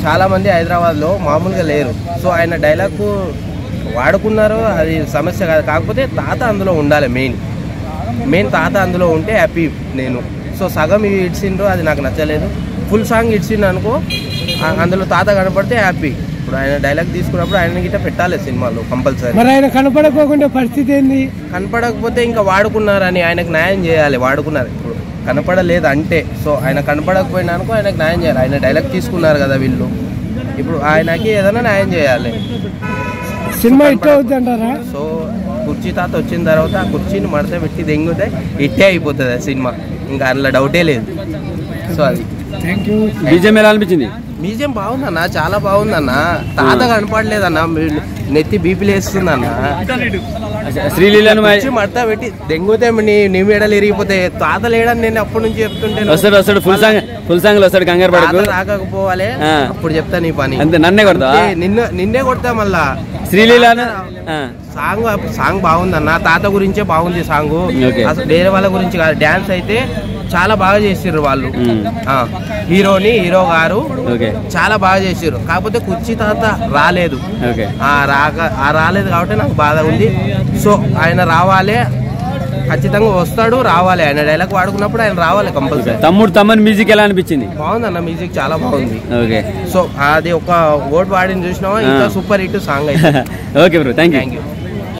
చాలా మంది హైదరాబాద్లో మామూలుగా లేరు. సో ఆయన డైలాగ్ వాడుకున్నారు, అది సమస్య కాదు. కాకపోతే తాత అందులో ఉండాలి, మెయిన్ తాత అందులో ఉంటే హ్యాపీ నేను. సో సగం ఇవి ఇడ్చిండ్రు, అది నాకు నచ్చలేదు. ఫుల్ సాంగ్ ఇడ్చిండు అనుకో, అందులో తాత కనపడితే హ్యాపీ. ఇప్పుడు ఆయన డైలాగ్ తీసుకున్నప్పుడు ఆయన గిట్ట పెట్టాలి సినిమాలో కంపల్సరీ. మరి ఆయన కనపడకపోకుండా పరిస్థితి ఏంది? కనపడకపోతే ఇంకా వాడుకున్నారని ఆయనకు న్యాయం చేయాలి. వాడుకున్నారు, ఇప్పుడు కనపడలేదు అంటే. సో ఆయన కనపడకపోయినా అనుకో ఆయనకు న్యాయం చేయాలి. ఆయన డైలాగ్ తీసుకున్నారు కదా వీళ్ళు, ఇప్పుడు ఆయనకి ఏదైనా న్యాయం చేయాలి. సినిమా హిట్ అవుతుంది అంటారా? సో కుర్చీ తాత వచ్చిన తర్వాత ఆ కుర్చీని మడత పెట్టి దెంగితే హిట్టే అయిపోతుంది ఆ సినిమా, ఇంకా అందులో డౌటే లేదు. సో అది. Thank you. బీజం ఎలా అనిపించింది? బీజం బాగుందన్న, చాలా బాగుందన్న. తాత కనపడలేదన్న, నెత్తి బీపీలు వేస్తుందన్న. శ్రీలీలను మడత పెట్టి దెంగుతే నీ మెడలు ఇరిగిపోతే. తాత లేడని నేను అప్పటి నుంచి చెప్తుంటే వస్తాడు ఫుల్ సాంగ్ లో వస్తాడు, కంగారు పడకు. రాకపోవాలి అప్పుడు చెప్తా నీ పని. అంతే, నన్నే కొడతా? నిన్నే కొడతా మళ్ళా. శ్రీలీలను సాంగ్ బాగుందన్న, తాత గురించే బాగుంది సాంగ్, అసలు వేరే వాళ్ళ గురించి కాదు. డాన్స్ అయితే చాలా బాగా చేసిర్రు వాళ్ళు, హీరో గారు చాలా బాగా చేసిర్రు. కాకపోతే కుర్చీ తాత రాలేదు, రాలేదు కాబట్టి నాకు బాధ ఉంది. సో ఆయన రావాలి, ఖచ్చితంగా వస్తాడు, రావాలి. ఆయన డైలాగ్ వాడుకున్నప్పుడు ఆయన రావాలి కంపల్సరీ. తమ్మని మ్యూజిక్ ఎలా అనిపించింది? బాగుందన్న, మ్యూజిక్ చాలా బాగుంది. సో అది ఒక వర్డ్ వాడిని చూసినావా, ఇంకా సూపర్ హిట్ సాంగ్ అయితే. Okay bro, thank you.